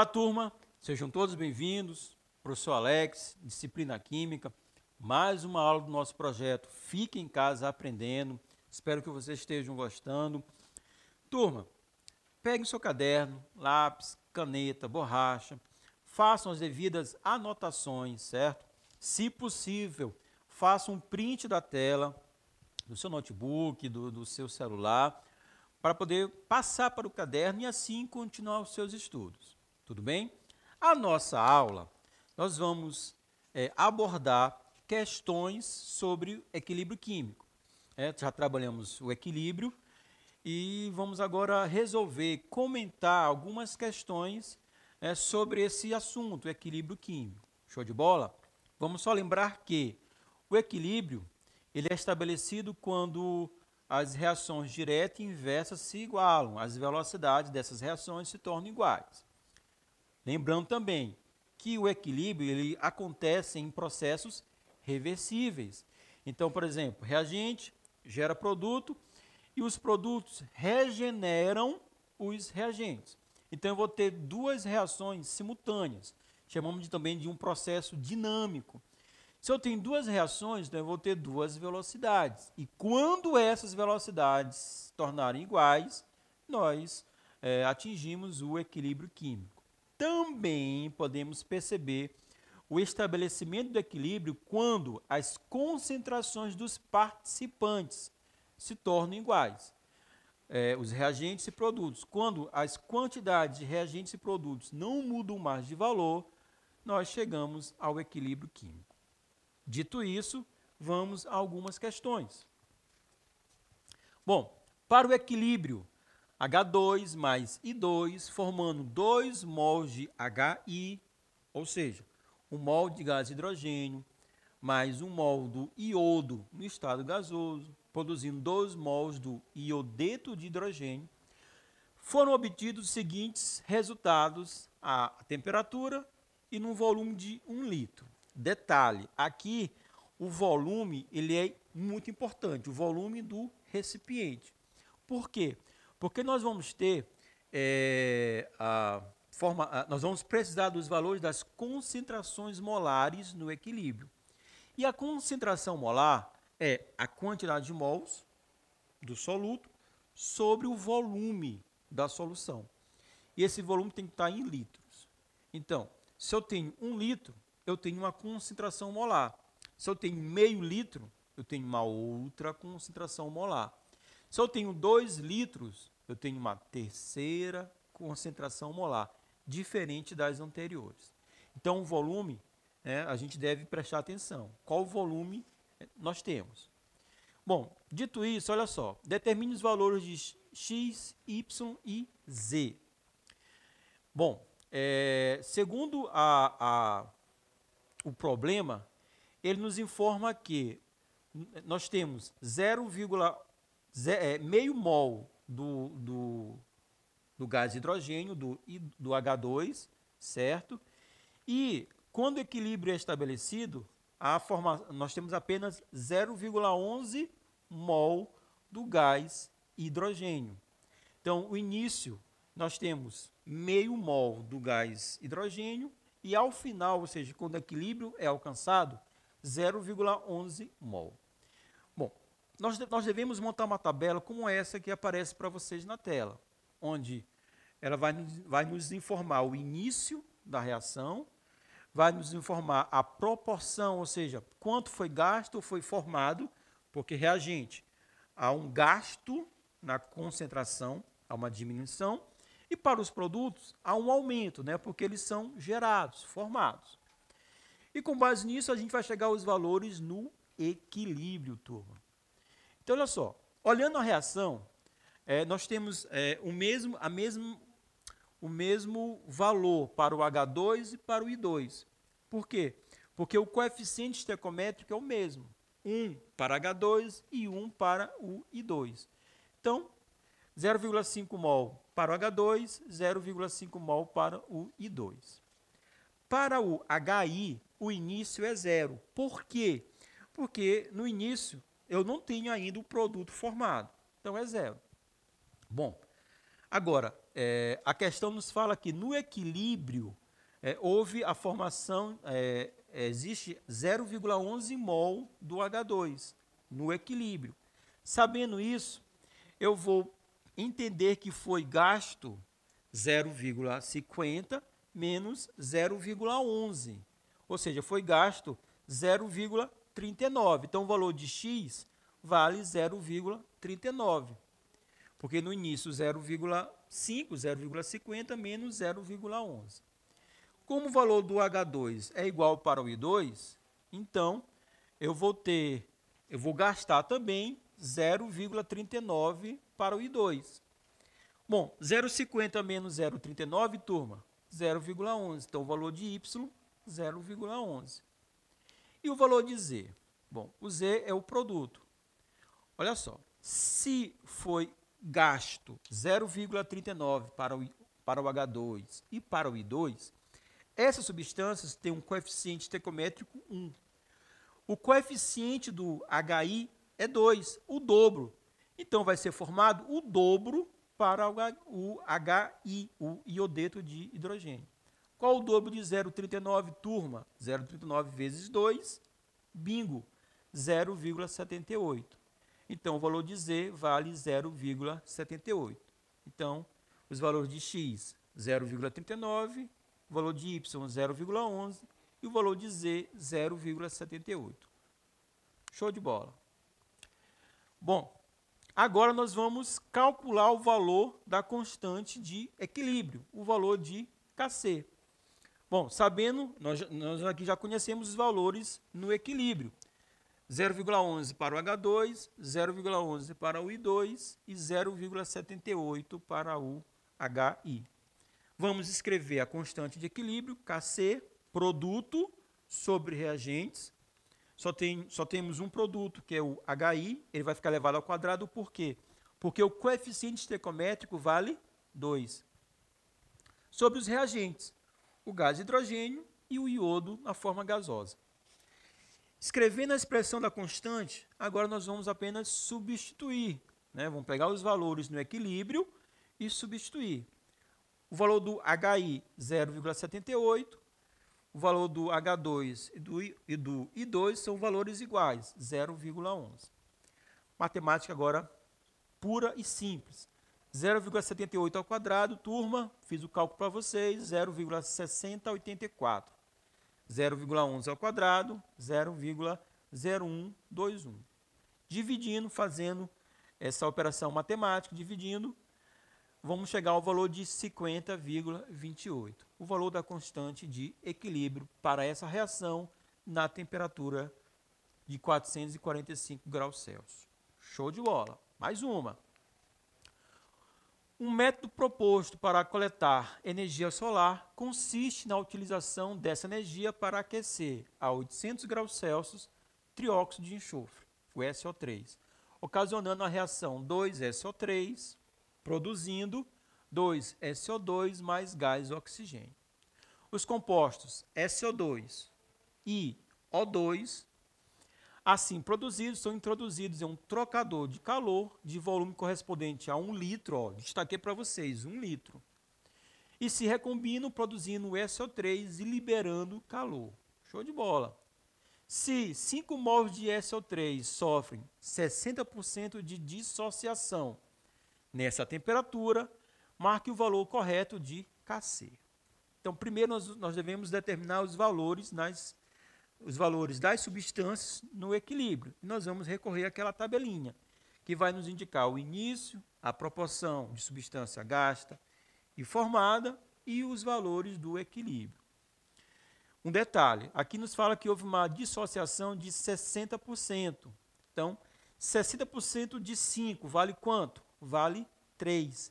Olá, turma, sejam todos bem-vindos. Professor Alex, disciplina Química, mais uma aula do nosso projeto Fique em Casa Aprendendo. Espero que vocês estejam gostando. Turma, peguem seu caderno, lápis, caneta, borracha, façam as devidas anotações, certo? Se possível, façam um print da tela do seu notebook, do seu celular, para poder passar para o caderno e assim continuar os seus estudos. Tudo bem? A nossa aula, nós vamos abordar questões sobre equilíbrio químico. Já trabalhamos o equilíbrio e vamos agora resolver, comentar algumas questões sobre esse assunto, equilíbrio químico. Show de bola? Vamos só lembrar que o equilíbrio ele é estabelecido quando as reações direta e inversa se igualam, as velocidades dessas reações se tornam iguais. Lembrando também que o equilíbrio ele acontece em processos reversíveis. Então, por exemplo, reagente gera produto e os produtos regeneram os reagentes. Então, eu vou ter duas reações simultâneas. Chamamos também de um processo dinâmico. Se eu tenho duas reações, então eu vou ter duas velocidades. E quando essas velocidades se tornarem iguais, nós atingimos o equilíbrio químico. Também podemos perceber o estabelecimento do equilíbrio quando as concentrações dos participantes se tornam iguais. Os reagentes e produtos. Quando as quantidades de reagentes e produtos não mudam mais de valor, nós chegamos ao equilíbrio químico. Dito isso, vamos a algumas questões. Bom, para o equilíbrio H2 mais I2, formando 2 mols de HI, ou seja, 1 mol de gás hidrogênio, mais 1 mol do iodo no estado gasoso, produzindo 2 mols do iodeto de hidrogênio, foram obtidos os seguintes resultados: a temperatura e num volume de 1 litro. Detalhe, aqui o volume ele é muito importante, o volume do recipiente. Por quê? Porque nós vamos ter nós vamos precisar dos valores das concentrações molares no equilíbrio. E a concentração molar é a quantidade de mols do soluto sobre o volume da solução. E esse volume tem que estar em litros. Então, se eu tenho 1 litro, eu tenho uma concentração molar. Se eu tenho meio litro, eu tenho uma outra concentração molar. Se eu tenho 2 litros, eu tenho uma terceira concentração molar, diferente das anteriores. Então, o volume, a gente deve prestar atenção. Qual volume nós temos? Bom, dito isso, olha só, determine os valores de x, y e z. Bom, segundo o problema, ele nos informa que nós temos meio mol do gás hidrogênio, do H2, certo? E quando o equilíbrio é estabelecido, nós temos apenas 0,11 mol do gás hidrogênio. Então, o início, nós temos meio mol do gás hidrogênio e ao final, ou seja, quando o equilíbrio é alcançado, 0,11 mol. Bom, nós devemos montar uma tabela como essa que aparece para vocês na tela, onde ela vai nos informar o início da reação, vai nos informar a proporção, ou seja, quanto foi gasto ou foi formado, porque reagente, há um gasto na concentração, há uma diminuição, e para os produtos há um aumento, porque eles são gerados, formados. E com base nisso a gente vai chegar aos valores no equilíbrio, turma. Então, olha só, olhando a reação, nós temos o mesmo valor para o H2 e para o I2. Por quê? Porque o coeficiente estequiométrico é o mesmo. 1 para H2 e 1 para o I2. Então, 0,5 mol para o H2, 0,5 mol para o I2. Para o HI, o início é 0. Por quê? Porque no início eu não tenho ainda o produto formado. Então é 0. Bom, agora, a questão nos fala que no equilíbrio houve a formação, existe 0,11 mol do H2 no equilíbrio. Sabendo isso, eu vou entender que foi gasto 0,50 menos 0,11, ou seja, foi gasto 0,39. Então, o valor de x vale 0,39, porque no início 0,5, 0,50 menos 0,11. Como o valor do H2 é igual para o I2, então eu vou gastar também 0,39 para o I2. Bom, 0,50 menos 0,39, turma, 0,11. Então, o valor de Y, 0,11. E o valor de Z? Bom, o Z é o produto. Olha só, se foi gasto 0,39 para o H2 e para o I2, essas substâncias têm um coeficiente estequiométrico 1. O coeficiente do HI é 2, o dobro. Então, vai ser formado o dobro para o HI, o iodeto de hidrogênio. Qual o dobro de 0,39, turma? 0,39 vezes 2, bingo, 0,78. Então, o valor de Z vale 0,78. Então, os valores de X, 0,39, o valor de Y, 0,11 e o valor de Z, 0,78. Show de bola. Bom, agora nós vamos calcular o valor da constante de equilíbrio, o valor de Kc. Bom, sabendo, nós aqui já conhecemos os valores no equilíbrio. 0,11 para o H2, 0,11 para o I2 e 0,78 para o HI. Vamos escrever a constante de equilíbrio, Kc, produto sobre reagentes. Só temos um produto, que é o HI, ele vai ficar elevado ao quadrado, por quê? Porque o coeficiente estequiométrico vale 2. Sobre os reagentes, o gás de hidrogênio e o iodo na forma gasosa. Escrevendo a expressão da constante, agora nós vamos apenas substituir. Vamos pegar os valores no equilíbrio e substituir. O valor do HI, 0,78. O valor do H2 e do I2 são valores iguais, 0,11. Matemática agora pura e simples. 0,78 ao quadrado, turma, fiz o cálculo para vocês, 0,6084. 0,11 ao quadrado, 0,0121. Dividindo, fazendo essa operação matemática, dividindo, vamos chegar ao valor de 50,28. O valor da constante de equilíbrio para essa reação na temperatura de 445 graus Celsius. Show de bola. Mais uma. Um método proposto para coletar energia solar consiste na utilização dessa energia para aquecer a 800 graus Celsius trióxido de enxofre, o SO3, ocasionando a reação 2SO3, produzindo 2SO2 mais gás oxigênio. Os compostos SO2 e O2, assim produzidos, são introduzidos em um trocador de calor de volume correspondente a 1 litro, destaquei para vocês, 1 litro, e se recombinam produzindo o SO3 e liberando calor. Show de bola! Se 5 mols de SO3 sofrem 60% de dissociação nessa temperatura, marque o valor correto de Kc. Então, primeiro nós devemos determinar os valores das substâncias no equilíbrio. E nós vamos recorrer àquela tabelinha, que vai nos indicar o início, a proporção de substância gasta e formada e os valores do equilíbrio. Um detalhe, aqui nos fala que houve uma dissociação de 60%. Então, 60% de 5 vale quanto? Vale 3.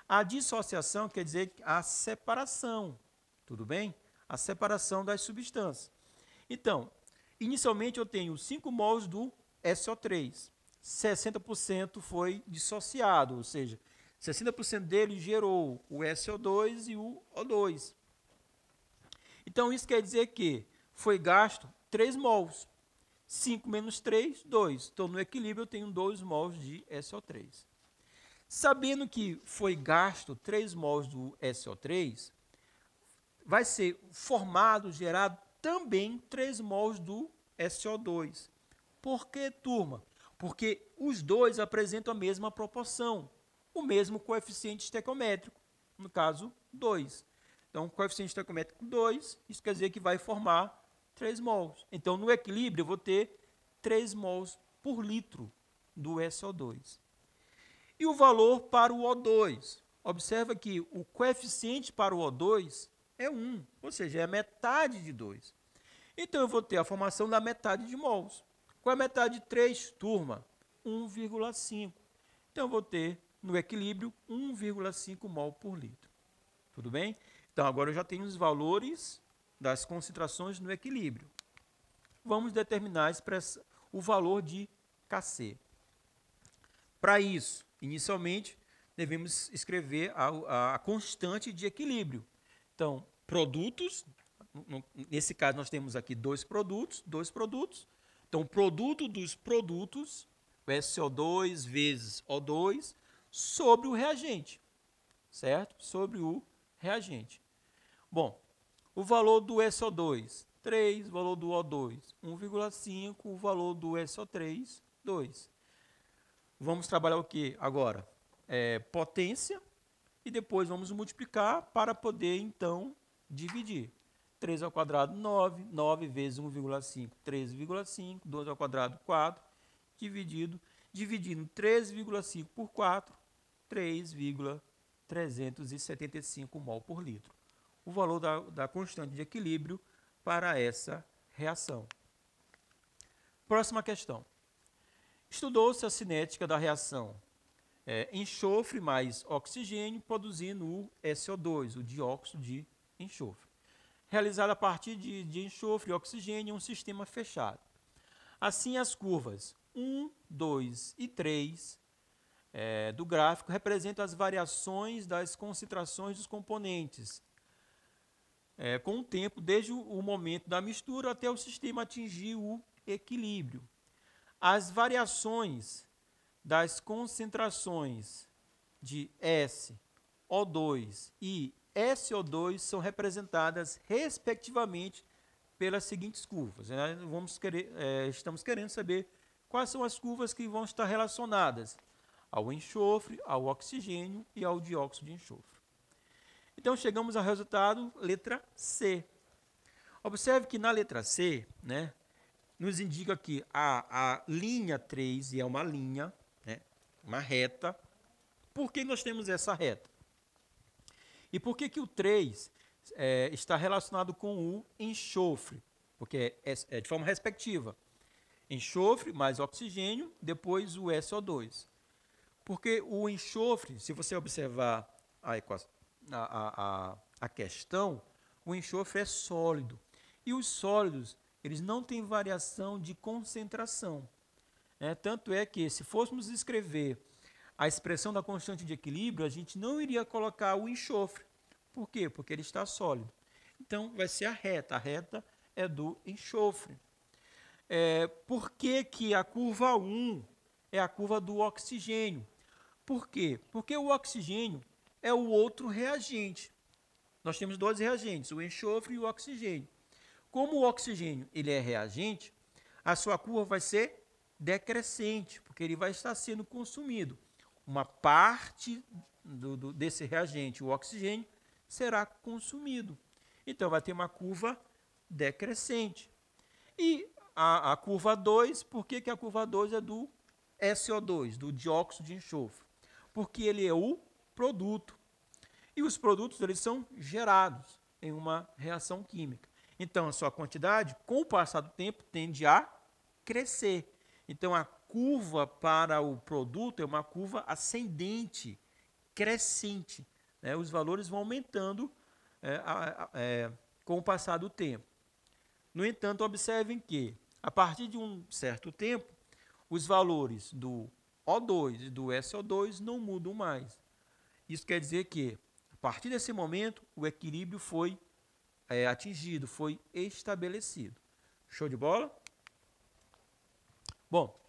A dissociação quer dizer a separação, tudo bem? A separação das substâncias. Então, inicialmente eu tenho 5 mols do SO3. 60% foi dissociado, ou seja, 60% dele gerou o SO2 e o O2. Então, isso quer dizer que foi gasto 3 mols. 5 menos 3, 2. Então, no equilíbrio, eu tenho 2 mols de SO3. Sabendo que foi gasto 3 mols do SO3, vai ser formado, gerado também 3 mols do SO2. Por que, turma? Porque os dois apresentam a mesma proporção, o mesmo coeficiente estequiométrico, no caso, 2. Então, coeficiente estequiométrico 2, isso quer dizer que vai formar 3 mols. Então, no equilíbrio, eu vou ter 3 mols por litro do SO2. E o valor para o O2? Observa que o coeficiente para o O2 é 1, ou seja, é a metade de 2. Então, eu vou ter a formação da metade de mols. Qual é a metade de 3, turma? 1,5. Então, eu vou ter, no equilíbrio, 1,5 mol por litro. Tudo bem? Então, agora eu já tenho os valores das concentrações no equilíbrio. Vamos determinar o valor de Kc. Para isso, inicialmente, devemos escrever a constante de equilíbrio. Então, produtos, nesse caso nós temos aqui dois produtos. Então, o produto dos produtos, o SO2 vezes O2, sobre o reagente, certo? Sobre o reagente. Bom, o valor do SO2, 3, o valor do O2, 1,5, o valor do SO3, 2. Vamos trabalhar o que agora? Potência, e depois vamos multiplicar para poder, então, dividir. 3 ao quadrado, 9. 9 vezes 1,5, 13,5. 2 ao quadrado, 4. Dividindo 13,5 por 4, 3,375 mol por litro. O valor da constante de equilíbrio para essa reação. Próxima questão. Estudou-se a cinética da reação enxofre mais oxigênio, produzindo o SO2, o dióxido de enxofre. Realizada a partir de enxofre e oxigênio em um sistema fechado. Assim, as curvas 1, 2 e 3 do gráfico representam as variações das concentrações dos componentes, com o tempo desde o momento da mistura até o sistema atingir o equilíbrio. As variações das concentrações de S, O2 e SO2 são representadas, respectivamente, pelas seguintes curvas. Estamos querendo saber quais são as curvas que vão estar relacionadas ao enxofre, ao oxigênio e ao dióxido de enxofre. Então, chegamos ao resultado, letra C. Observe que na letra C, nos indica que a linha 3 é uma linha, uma reta. Por que nós temos essa reta? E por que o 3 está relacionado com o enxofre? Porque é de forma respectiva. Enxofre mais oxigênio, depois o SO2. Porque o enxofre, se você observar a questão, o enxofre é sólido. E os sólidos, eles não têm variação de concentração. Tanto é que, se fôssemos escrever a expressão da constante de equilíbrio, a gente não iria colocar o enxofre. Por quê? Porque ele está sólido. Então, vai ser a reta. A reta é do enxofre. Por que a curva 1 é a curva do oxigênio? Por quê? Porque o oxigênio é o outro reagente. Nós temos dois reagentes, o enxofre e o oxigênio. Como o oxigênio ele é reagente, a sua curva vai ser decrescente, porque ele vai estar sendo consumido. Uma parte desse reagente, o oxigênio, será consumido. Então, vai ter uma curva decrescente. E a curva 2, por que a curva 2 é do SO2, do dióxido de enxofre? Porque ele é o produto. E os produtos eles são gerados em uma reação química. Então, a sua quantidade, com o passar do tempo, tende a crescer. Então, a curva para o produto é uma curva ascendente, crescente. Os valores vão aumentando com o passar do tempo. No entanto, observem que, a partir de um certo tempo, os valores do O2 e do SO2 não mudam mais. Isso quer dizer que, a partir desse momento, o equilíbrio foi atingido, foi estabelecido. Show de bola? Bom,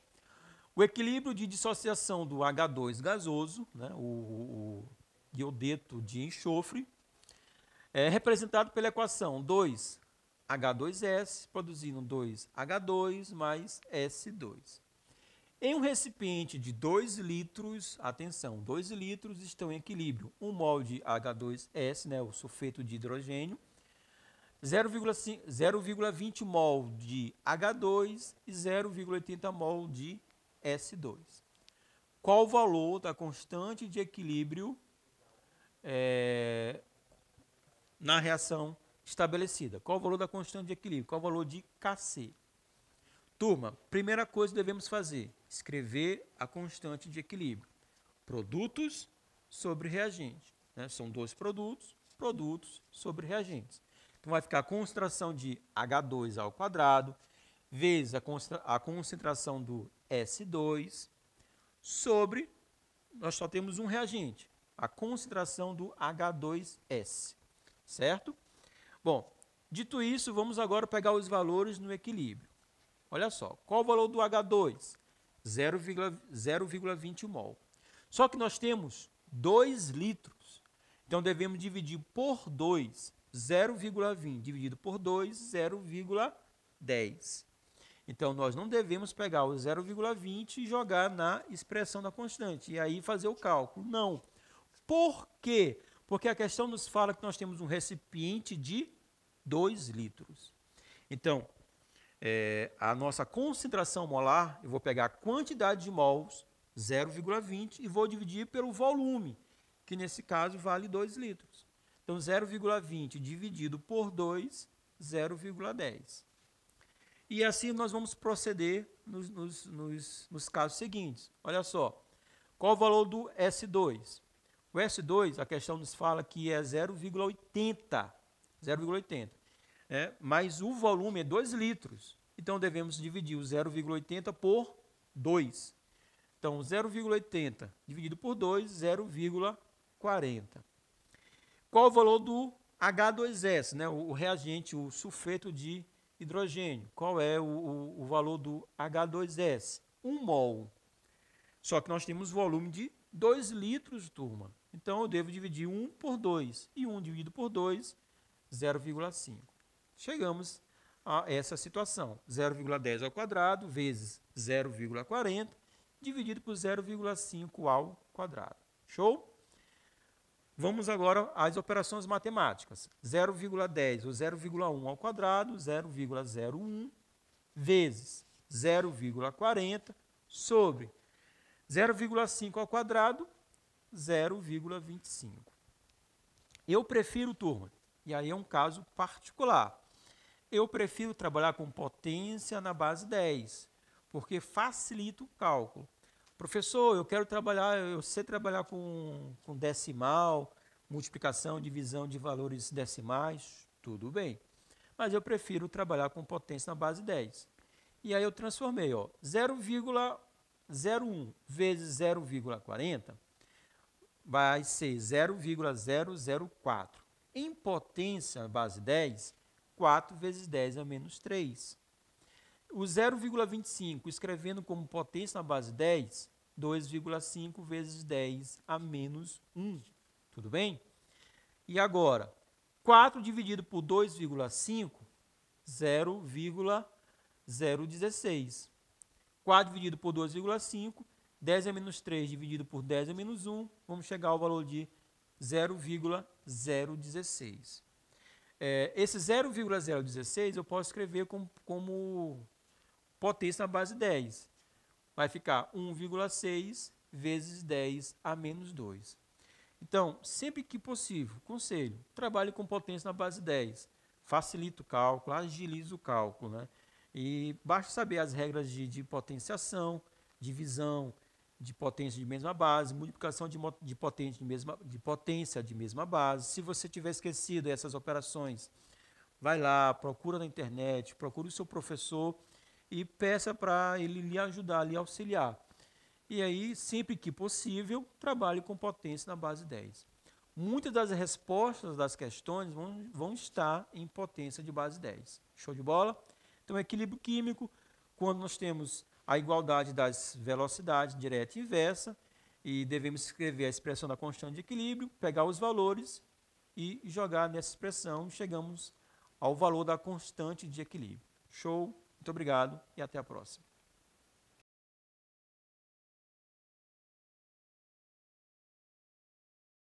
O equilíbrio de dissociação do H2 gasoso, né, o iodeto de enxofre, é representado pela equação 2H2S produzindo 2H2 mais S2. Em um recipiente de 2 litros, atenção, 2 litros estão em equilíbrio 1 mol de H2S, né, o sulfeto de hidrogênio, 0,20 mol de H2 e 0,80 mol de S2. Qual o valor da constante de equilíbrio na reação estabelecida? Qual o valor da constante de equilíbrio? Qual o valor de Kc? Turma, primeira coisa que devemos fazer, escrever a constante de equilíbrio. Produtos sobre reagentes. Né? São dois produtos, produtos sobre reagentes. Então, vai ficar a concentração de H2 ao quadrado, vezes a concentração do S2, sobre, nós só temos um reagente, a concentração do H2S, certo? Bom, dito isso, vamos agora pegar os valores no equilíbrio. Olha só, qual o valor do H2? 0,20 mol. Só que nós temos 2 litros, então devemos dividir por 2, 0,20 dividido por 2, 0,10. Então, nós não devemos pegar o 0,20 e jogar na expressão da constante, e aí fazer o cálculo. Não. Por quê? Porque a questão nos fala que nós temos um recipiente de 2 litros. Então, a nossa concentração molar, eu vou pegar a quantidade de mols, 0,20, e vou dividir pelo volume, que nesse caso vale 2 litros. Então, 0,20 dividido por 2, 0,10. E assim nós vamos proceder nos casos seguintes. Olha só, qual o valor do S2? O S2, a questão nos fala que é 0,80, mas o volume é 2 litros. Então, devemos dividir o 0,80 por 2. Então, 0,80 dividido por 2, 0,40. Qual o valor do H2S, né? O reagente, o sulfeto de hidrogênio? Qual é o valor do H2S? 1 mol. Só que nós temos volume de 2 litros, turma. Então, eu devo dividir 1 por 2. E 1 dividido por 2, 0,5. Chegamos a essa situação. 0,10 ao quadrado vezes 0,40 dividido por 0,5 ao quadrado. Show? Vamos agora às operações matemáticas. 0,10 ou 0,1 ao quadrado, 0,01 vezes 0,40 sobre 0,5 ao quadrado, 0,25. Eu prefiro, turma, e aí é um caso particular, eu prefiro trabalhar com potência na base 10, porque facilita o cálculo. Professor, eu sei trabalhar com decimal, multiplicação, divisão de valores decimais, tudo bem. Mas eu prefiro trabalhar com potência na base 10. E aí eu transformei, 0,01 vezes 0,40 vai ser 0,004. Em potência na base 10, 4 vezes 10 é menos 3. O 0,25, escrevendo como potência na base 10, 2,5 vezes 10 a menos 1. Tudo bem? E agora, 4 dividido por 2,5, 0,016. 4 dividido por 2,5, 10 a menos 3 dividido por 10 a menos 1, vamos chegar ao valor de 0,016. Esse 0,016 eu posso escrever como potência na base 10. Vai ficar 1,6 vezes 10 a menos 2. Então, sempre que possível, conselho, trabalhe com potência na base 10. Facilita o cálculo, agiliza o cálculo, né? E basta saber as regras de potenciação, divisão de potência de mesma base, multiplicação de potência de mesma base. Se você tiver esquecido essas operações, vai lá, procura na internet, procure o seu professor e peça para ele lhe ajudar, lhe auxiliar. E aí, sempre que possível, trabalhe com potência na base 10. Muitas das respostas das questões vão estar em potência de base 10. Show de bola? Então, equilíbrio químico, quando nós temos a igualdade das velocidades direta e inversa, e devemos escrever a expressão da constante de equilíbrio, pegar os valores e jogar nessa expressão, chegamos ao valor da constante de equilíbrio. Show? Muito obrigado e até a próxima.